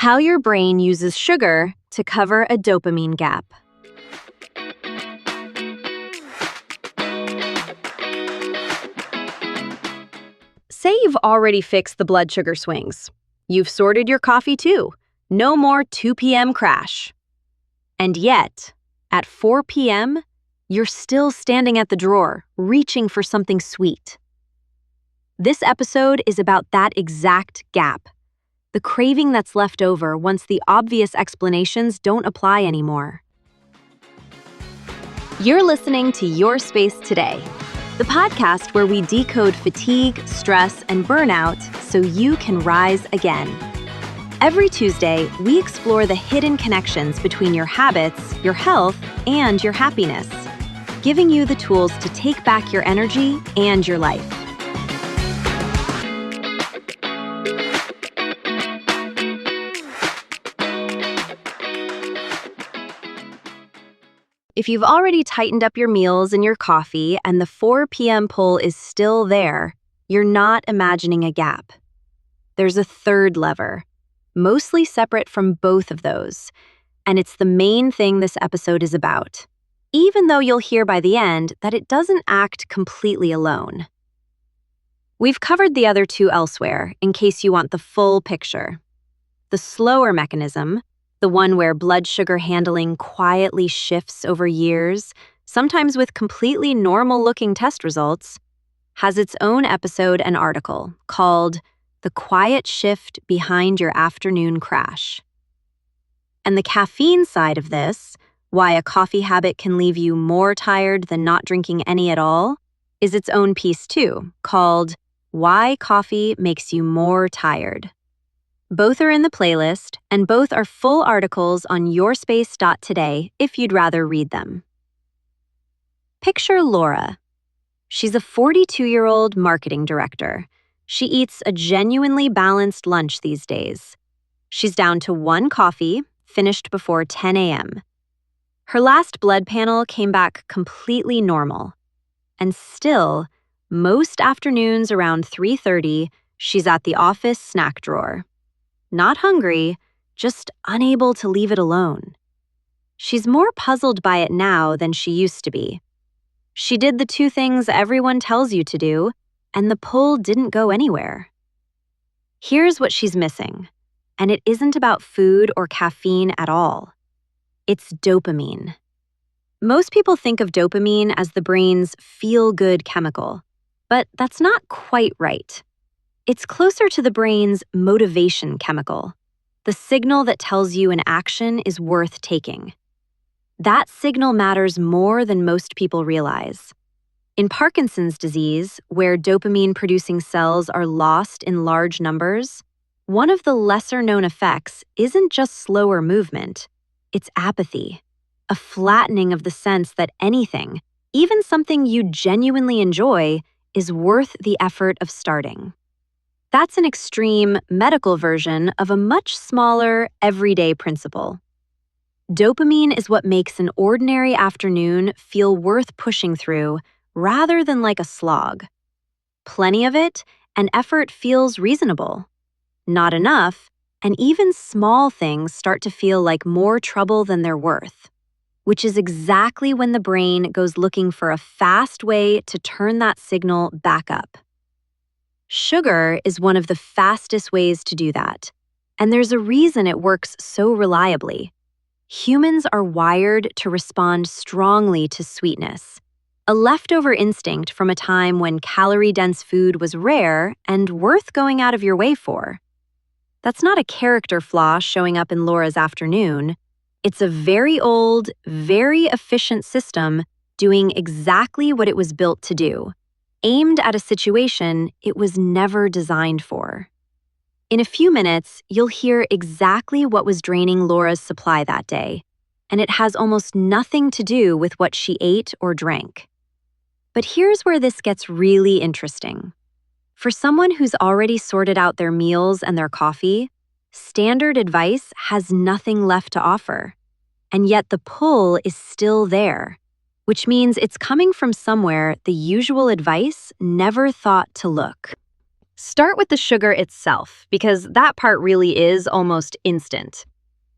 How your brain uses sugar to cover a dopamine gap. Say you've already fixed the blood sugar swings. You've sorted your coffee too. No more 2 p.m. crash. And yet, at 4 p.m., you're still standing at the drawer, reaching for something sweet. This episode is about that exact gap. The craving that's left over once the obvious explanations don't apply anymore. You're listening to Your Space Today, the podcast where we decode fatigue, stress, and burnout so you can rise again. Every Tuesday, we explore the hidden connections between your habits, your health, and your happiness, giving you the tools to take back your energy and your life. If you've already tightened up your meals and your coffee and the 4 p.m. pull is still there, you're not imagining a gap. There's a third lever, mostly separate from both of those, and it's the main thing this episode is about, even though you'll hear by the end that it doesn't act completely alone. We've covered the other two elsewhere in case you want the full picture. The slower mechanism, the one where blood sugar handling quietly shifts over years, sometimes with completely normal-looking test results, has its own episode and article called The Quiet Shift Behind Your Afternoon Crash. And the caffeine side of this, why a coffee habit can leave you more tired than not drinking any at all, is its own piece too, called Why Coffee Makes You More Tired. Both are in the playlist, and both are full articles on yourspace.today if you'd rather read them. Picture Laura. She's a 42-year-old marketing director. She eats a genuinely balanced lunch these days. She's down to 1 coffee, finished before 10 a.m. Her last blood panel came back completely normal. And still, most afternoons around 3:30, she's at the office snack drawer. Not hungry, just unable to leave it alone. She's more puzzled by it now than she used to be. She did the 2 things everyone tells you to do, and the pull didn't go anywhere. Here's what she's missing, and it isn't about food or caffeine at all. It's dopamine. Most people think of dopamine as the brain's feel-good chemical, but that's not quite right. It's closer to the brain's motivation chemical, the signal that tells you an action is worth taking. That signal matters more than most people realize. In Parkinson's disease, where dopamine-producing cells are lost in large numbers, one of the lesser-known effects isn't just slower movement, it's apathy, a flattening of the sense that anything, even something you genuinely enjoy, is worth the effort of starting. That's an extreme medical version of a much smaller, everyday principle. Dopamine is what makes an ordinary afternoon feel worth pushing through rather than like a slog. Plenty of it, and effort feels reasonable. Not enough, and even small things start to feel like more trouble than they're worth, which is exactly when the brain goes looking for a fast way to turn that signal back up. Sugar is one of the fastest ways to do that, and there's a reason it works so reliably. Humans are wired to respond strongly to sweetness, a leftover instinct from a time when calorie-dense food was rare and worth going out of your way for. That's not a character flaw showing up in Laura's afternoon. It's a very old, very efficient system doing exactly what it was built to do, aimed at a situation it was never designed for. In a few minutes, you'll hear exactly what was draining Laura's supply that day, and it has almost nothing to do with what she ate or drank. But here's where this gets really interesting. For someone who's already sorted out their meals and their coffee, standard advice has nothing left to offer, and yet the pull is still there, which means it's coming from somewhere the usual advice never thought to look. Start with the sugar itself, because that part really is almost instant.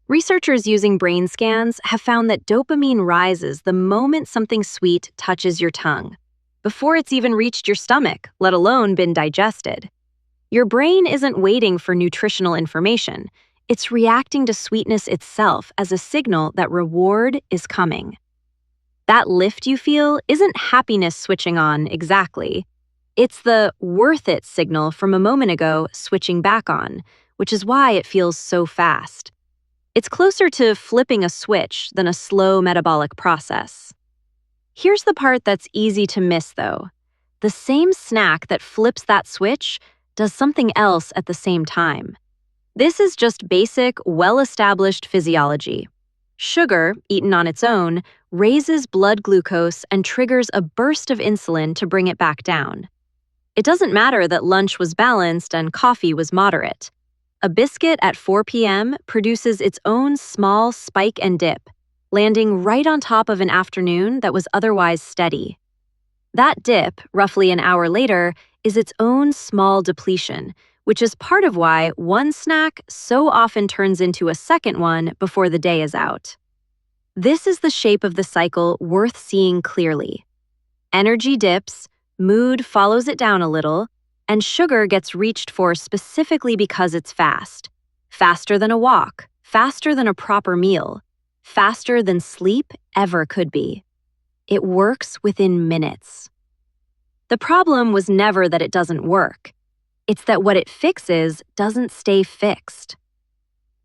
Researchers using brain scans have found that dopamine rises the moment something sweet touches your tongue, before it's even reached your stomach, let alone been digested. Your brain isn't waiting for nutritional information. It's reacting to sweetness itself as a signal that reward is coming. That lift you feel isn't happiness switching on exactly. It's the worth it signal from a moment ago switching back on, which is why it feels so fast. It's closer to flipping a switch than a slow metabolic process. Here's the part that's easy to miss, though. The same snack that flips that switch does something else at the same time. This is just basic, well-established physiology. Sugar, eaten on its own, raises blood glucose and triggers a burst of insulin to bring it back down. It doesn't matter that lunch was balanced and coffee was moderate. A biscuit at 4 p.m. produces its own small spike and dip, landing right on top of an afternoon that was otherwise steady. That dip, roughly an hour later, is its own small depletion, which is part of why one snack so often turns into a second one before the day is out. This is the shape of the cycle worth seeing clearly. Energy dips, mood follows it down a little, and sugar gets reached for specifically because it's fast. Faster than a walk, faster than a proper meal, faster than sleep ever could be. It works within minutes. The problem was never that it doesn't work. It's that what it fixes doesn't stay fixed.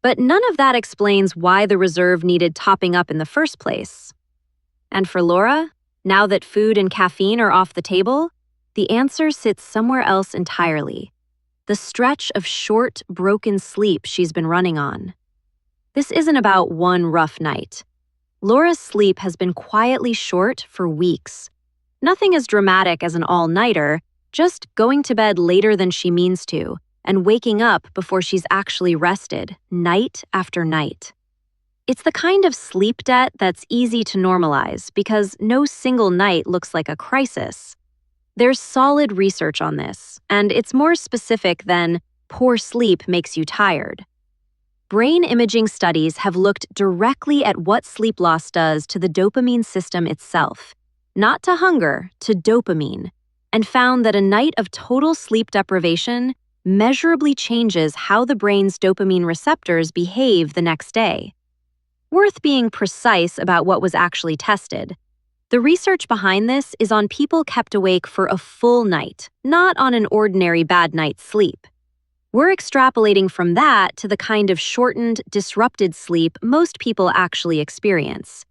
But none of that explains why the reserve needed topping up in the first place. And for Laura, now that food and caffeine are off the table, the answer sits somewhere else entirely. The stretch of short, broken sleep she's been running on. This isn't about one rough night. Laura's sleep has been quietly short for weeks. Nothing as dramatic as an all-nighter, just going to bed later than she means to, and waking up before she's actually rested, night after night. It's the kind of sleep debt that's easy to normalize because no single night looks like a crisis. There's solid research on this, and it's more specific than poor sleep makes you tired. Brain imaging studies have looked directly at what sleep loss does to the dopamine system itself, not to hunger, to dopamine, and found that a night of total sleep deprivation measurably changes how the brain's dopamine receptors behave the next day. Worth being precise about what was actually tested. The research behind this is on people kept awake for a full night, not on an ordinary bad night's sleep. We're extrapolating from that to the kind of shortened, disrupted sleep most people actually experience.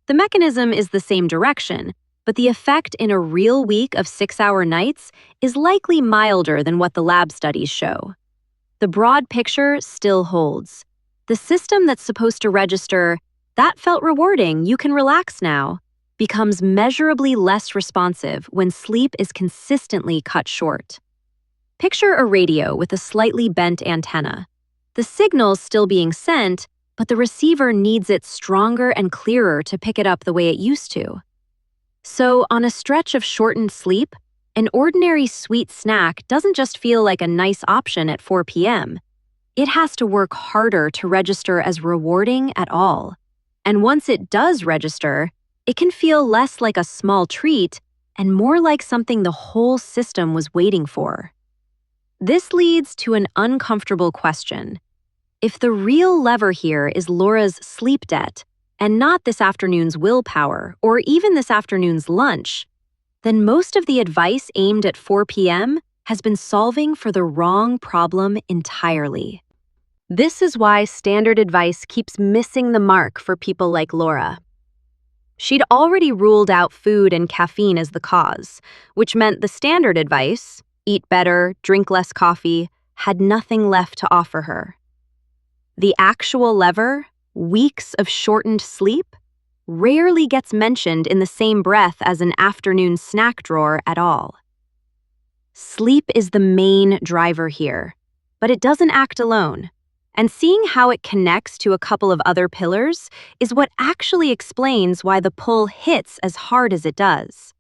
The mechanism is the same direction, but the effect in a real week of 6-hour nights is likely milder than what the lab studies show. The broad picture still holds. The system that's supposed to register, "That felt rewarding, you can relax now," becomes measurably less responsive when sleep is consistently cut short. Picture a radio with a slightly bent antenna. The signal's still being sent, but the receiver needs it stronger and clearer to pick it up the way it used to. So, on a stretch of shortened sleep, an ordinary sweet snack doesn't just feel like a nice option at 4 p.m. It has to work harder to register as rewarding at all. And once it does register, it can feel less like a small treat and more like something the whole system was waiting for. This leads to an uncomfortable question. If the real lever here is Laura's sleep debt, and not this afternoon's willpower or even this afternoon's lunch, then most of the advice aimed at 4 p.m. has been solving for the wrong problem entirely. This is why standard advice keeps missing the mark for people like Laura. She'd already ruled out food and caffeine as the cause, which meant the standard advice, eat better, drink less coffee, had nothing left to offer her. The actual lever, weeks of shortened sleep, rarely gets mentioned in the same breath as an afternoon snack drawer at all. Sleep is the main driver here, but it doesn't act alone. And seeing how it connects to a couple of other pillars is what actually explains why the pull hits as hard as it does.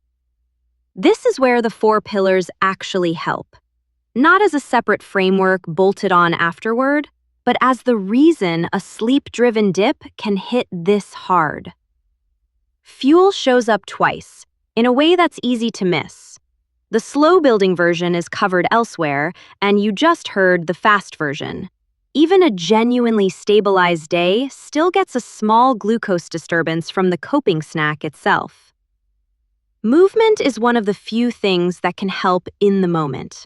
This is where the 4 pillars actually help. not as a separate framework bolted on afterward, but as the reason a sleep-driven dip can hit this hard. Fuel shows up twice, in a way that's easy to miss. The slow-building version is covered elsewhere, and you just heard the fast version. Even a genuinely stabilized day still gets a small glucose disturbance from the coping snack itself. Movement is one of the few things that can help in the moment.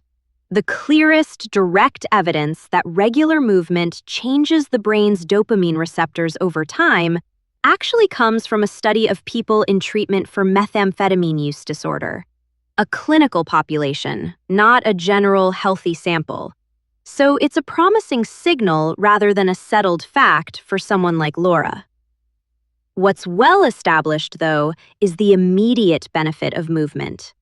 The clearest, direct evidence that regular movement changes the brain's dopamine receptors over time actually comes from a study of people in treatment for methamphetamine use disorder. A clinical population, not a general healthy sample. So it's a promising signal rather than a settled fact for someone like Laura. What's well established, though, is the immediate benefit of movement.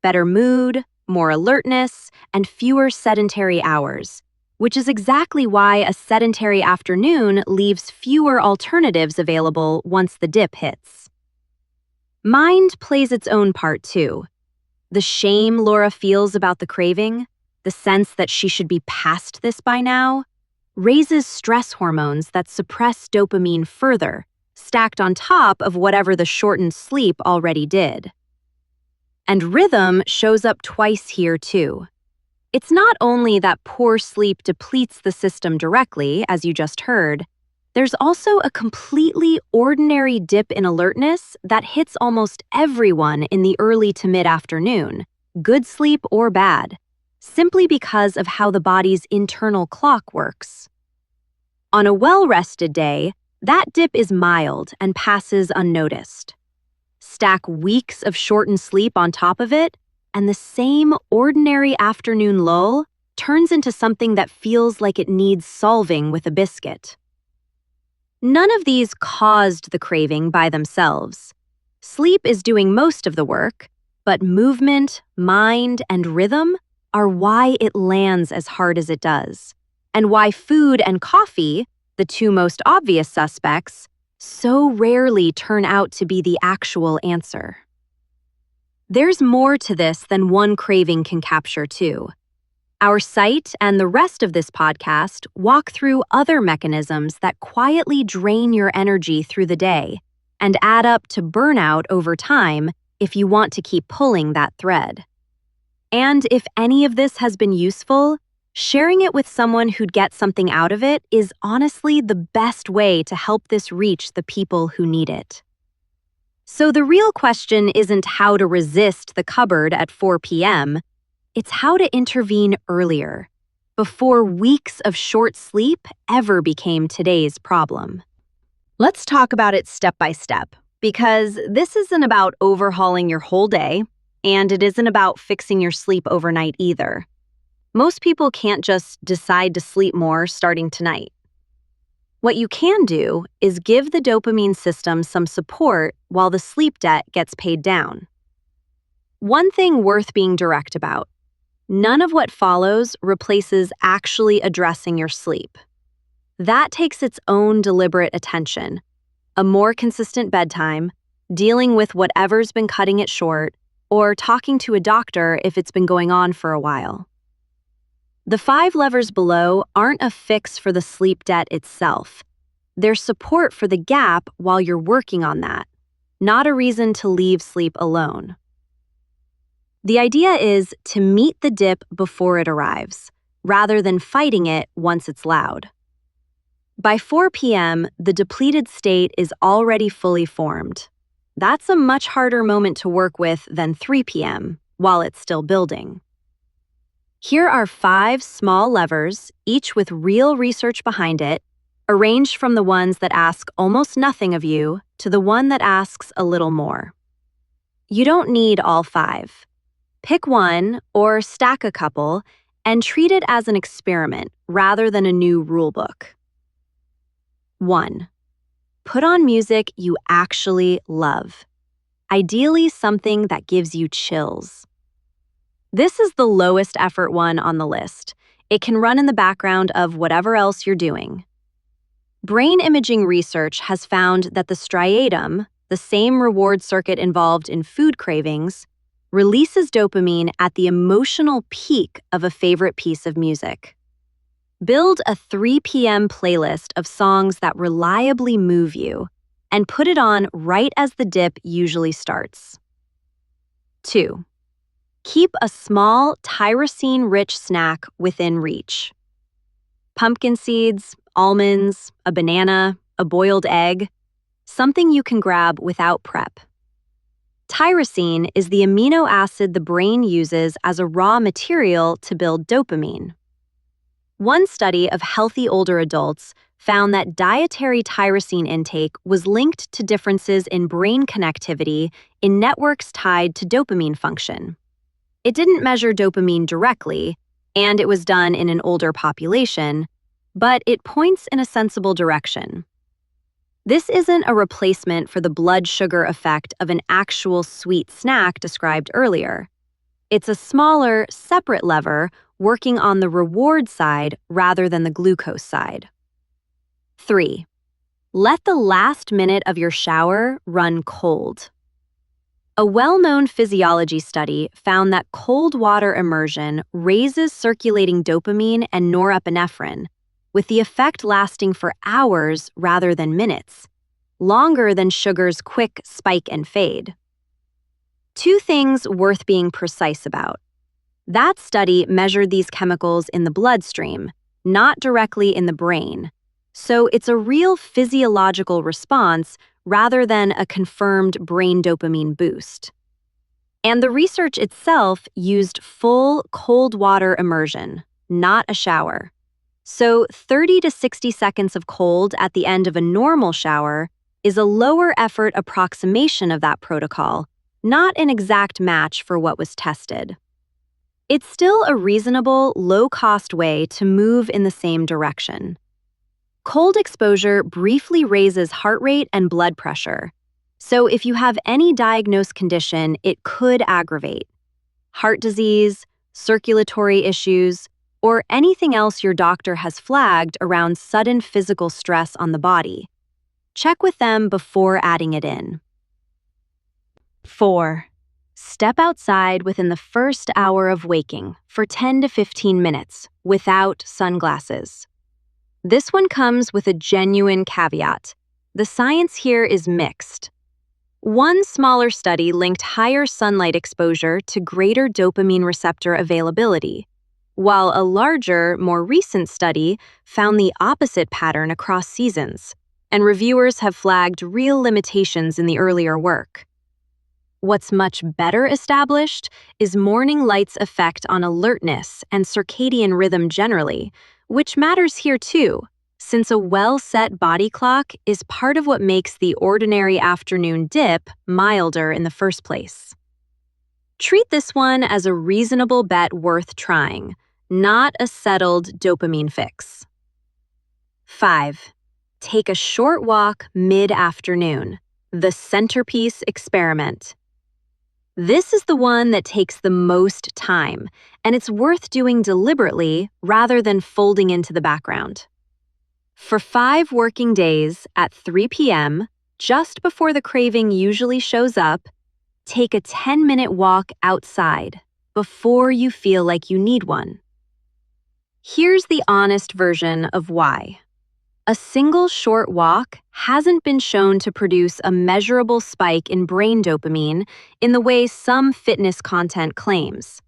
Better mood, more alertness, and fewer sedentary hours, which is exactly why a sedentary afternoon leaves fewer alternatives available once the dip hits. Mind plays its own part, too. The shame Laura feels about the craving, the sense that she should be past this by now, raises stress hormones that suppress dopamine further, stacked on top of whatever the shortened sleep already did. And rhythm shows up twice here, too. It's not only that poor sleep depletes the system directly, as you just heard, there's also a completely ordinary dip in alertness that hits almost everyone in the early to mid-afternoon, good sleep or bad, simply because of how the body's internal clock works. On a well-rested day, that dip is mild and passes unnoticed. Stack weeks of shortened sleep on top of it, and the same ordinary afternoon lull turns into something that feels like it needs solving with a biscuit. None of these caused the craving by themselves. Sleep is doing most of the work, but movement, mind, and rhythm are why it lands as hard as it does, and why food and coffee, the two most obvious suspects, so rarely turn out to be the actual answer. There's more to this than one craving can capture, too. Our site and the rest of this podcast walk through other mechanisms that quietly drain your energy through the day and add up to burnout over time if you want to keep pulling that thread. And if any of this has been useful, sharing it with someone who'd get something out of it is honestly the best way to help this reach the people who need it. So the real question isn't how to resist the cupboard at 4 p.m., it's how to intervene earlier, before weeks of short sleep ever became today's problem. Let's talk about it step by step, because this isn't about overhauling your whole day, and it isn't about fixing your sleep overnight either. Most people can't just decide to sleep more starting tonight. What you can do is give the dopamine system some support while the sleep debt gets paid down. One thing worth being direct about: none of what follows replaces actually addressing your sleep. That takes its own deliberate attention, a more consistent bedtime, dealing with whatever's been cutting it short, or talking to a doctor if it's been going on for a while. The 5 levers below aren't a fix for the sleep debt itself. They're support for the gap while you're working on that, not a reason to leave sleep alone. The idea is to meet the dip before it arrives, rather than fighting it once it's loud. By 4 p.m., the depleted state is already fully formed. That's a much harder moment to work with than 3 p.m., while it's still building. Here are 5 small levers, each with real research behind it, arranged from the ones that ask almost nothing of you to the one that asks a little more. You don't need all 5. Pick one or stack a couple and treat it as an experiment rather than a new rulebook. 1. Put on music you actually love. Ideally, something that gives you chills. This is the lowest effort one on the list. It can run in the background of whatever else you're doing. Brain imaging research has found that the striatum, the same reward circuit involved in food cravings, releases dopamine at the emotional peak of a favorite piece of music. Build a 3 p.m. playlist of songs that reliably move you and put it on right as the dip usually starts. 2. Keep a small, tyrosine-rich snack within reach. Pumpkin seeds, almonds, a banana, a boiled egg, something you can grab without prep. Tyrosine is the amino acid the brain uses as a raw material to build dopamine. One study of healthy older adults found that dietary tyrosine intake was linked to differences in brain connectivity in networks tied to dopamine function. It didn't measure dopamine directly, and it was done in an older population, but it points in a sensible direction. This isn't a replacement for the blood sugar effect of an actual sweet snack described earlier. It's a smaller, separate lever working on the reward side rather than the glucose side. 3. Let the last minute of your shower run cold. A well-known physiology study found that cold water immersion raises circulating dopamine and norepinephrine, with the effect lasting for hours rather than minutes, longer than sugar's quick spike and fade. 2 things worth being precise about. That study measured these chemicals in the bloodstream, not directly in the brain, so it's a real physiological response rather than a confirmed brain dopamine boost. And the research itself used full cold water immersion, not a shower. So 30 to 60 seconds of cold at the end of a normal shower is a lower effort approximation of that protocol, not an exact match for what was tested. It's still a reasonable, low-cost way to move in the same direction. Cold exposure briefly raises heart rate and blood pressure, so if you have any diagnosed condition, it could aggravate. Heart disease, circulatory issues, or anything else your doctor has flagged around sudden physical stress on the body. Check with them before adding it in. 4. Step outside within the first hour of waking for 10 to 15 minutes without sunglasses. This one comes with a genuine caveat. The science here is mixed. One smaller study linked higher sunlight exposure to greater dopamine receptor availability, while a larger, more recent study found the opposite pattern across seasons, and reviewers have flagged real limitations in the earlier work. What's much better established is morning light's effect on alertness and circadian rhythm generally, which matters here too, since a well-set body clock is part of what makes the ordinary afternoon dip milder in the first place. Treat this one as a reasonable bet worth trying, not a settled dopamine fix. 5. Take a short walk mid-afternoon, the centerpiece experiment. This is the one that takes the most time, and it's worth doing deliberately rather than folding into the background. For 5 working days at 3 p.m., just before the craving usually shows up, take a 10-minute walk outside before you feel like you need one. Here's the honest version of why. A single short walk hasn't been shown to produce a measurable spike in brain dopamine in the way some fitness content claims.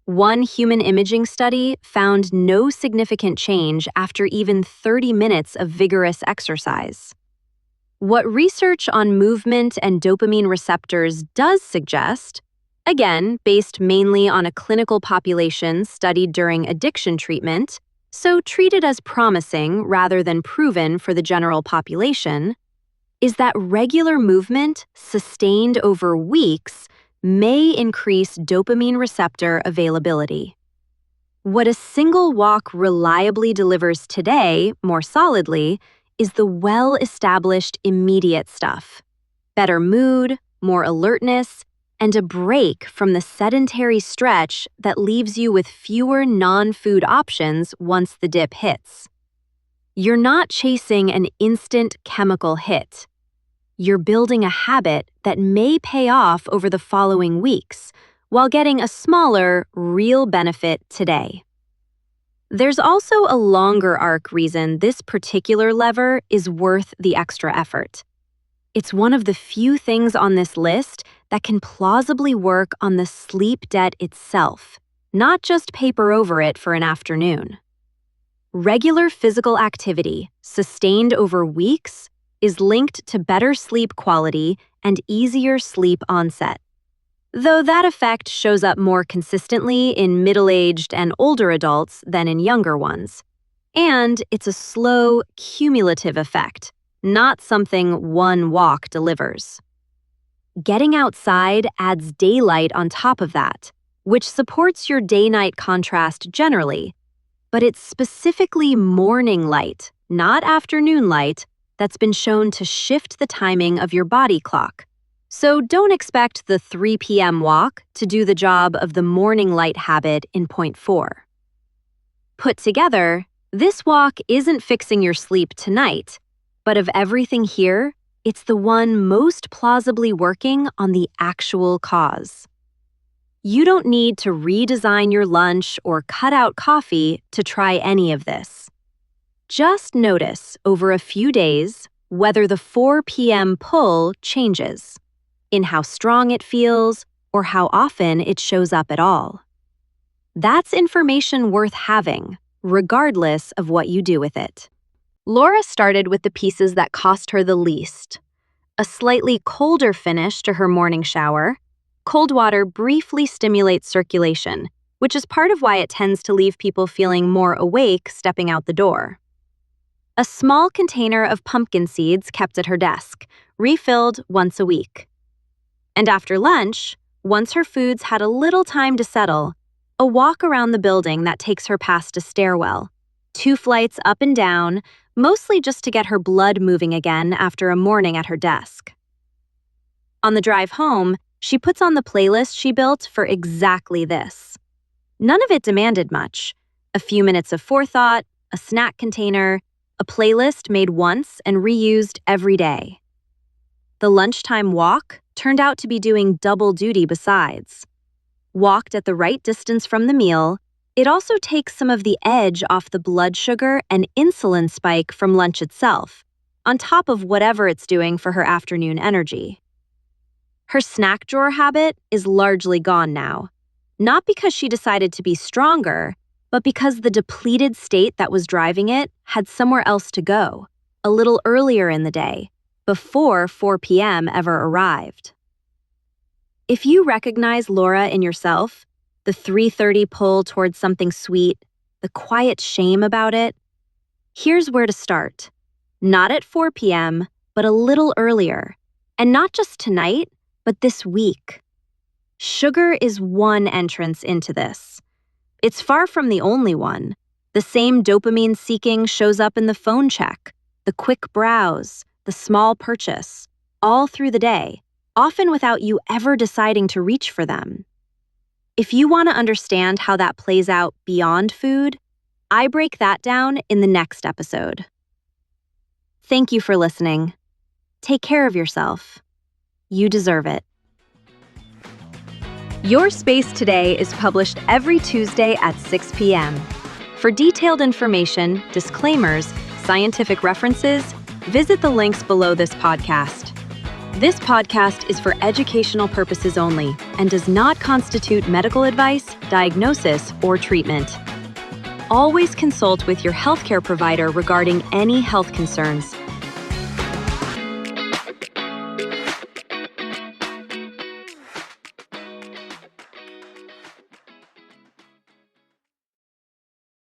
One human imaging study found no significant change after even 30 minutes of vigorous exercise. What research on movement and dopamine receptors does suggest, again based mainly on a clinical population studied during addiction treatment, so treated as promising rather than proven for the general population, is that regular movement sustained over weeks may increase dopamine receptor availability. What a single walk reliably delivers today, more solidly, is the well-established immediate stuff: better mood, more alertness, and a break from the sedentary stretch that leaves you with fewer non-food options once the dip hits. You're not chasing an instant chemical hit. You're building a habit that may pay off over the following weeks, while getting a smaller, real benefit today. There's also a longer arc reason this particular lever is worth the extra effort. It's one of the few things on this list that can plausibly work on the sleep debt itself, not just paper over it for an afternoon. Regular physical activity, sustained over weeks, is linked to better sleep quality and easier sleep onset. Though that effect shows up more consistently in middle-aged and older adults than in younger ones. And it's a slow, cumulative effect, not something one walk delivers. Getting outside adds daylight on top of that, which supports your day-night contrast generally, but it's specifically morning light, not afternoon light, that's been shown to shift the timing of your body clock. So don't expect the 3 p.m. walk to do the job of the morning light habit in point 4. Put together, this walk isn't fixing your sleep tonight, but of everything here, it's the one most plausibly working on the actual cause. You don't need to redesign your lunch or cut out coffee to try any of this. Just notice over a few days whether the 4 p.m. pull changes, in how strong it feels or how often it shows up at all. That's information worth having, regardless of what you do with it. Laura started with the pieces that cost her the least. A slightly colder finish to her morning shower. Cold water briefly stimulates circulation, which is part of why it tends to leave people feeling more awake stepping out the door. A small container of pumpkin seeds kept at her desk, refilled once a week. And after lunch, once her foods had a little time to settle, a walk around the building that takes her past a stairwell, 2 flights up and down, mostly just to get her blood moving again after a morning at her desk. On the drive home, she puts on the playlist she built for exactly this. None of it demanded much. A few minutes of forethought, a snack container, a playlist made once and reused every day. The lunchtime walk turned out to be doing double duty besides. Walked at the right distance from the meal, it also takes some of the edge off the blood sugar and insulin spike from lunch itself, on top of whatever it's doing for her afternoon energy. Her snack drawer habit is largely gone now, not because she decided to be stronger, but because the depleted state that was driving it had somewhere else to go, a little earlier in the day, before 4 p.m. ever arrived. If you recognize Laura in yourself, the 3:30 pull towards something sweet, the quiet shame about it, here's where to start. Not at 4 p.m., but a little earlier. And not just tonight, but this week. Sugar is one entrance into this. It's far from the only one. The same dopamine seeking shows up in the phone check, the quick browse, the small purchase, all through the day, often without you ever deciding to reach for them. If you want to understand how that plays out beyond food, I break that down in the next episode. Thank you for listening. Take care of yourself. You deserve it. Your Space Today is published every Tuesday at 6 p.m. For detailed information, disclaimers, scientific references, visit the links below this podcast. This podcast is for educational purposes only and does not constitute medical advice, diagnosis, or treatment. Always consult with your healthcare provider regarding any health concerns.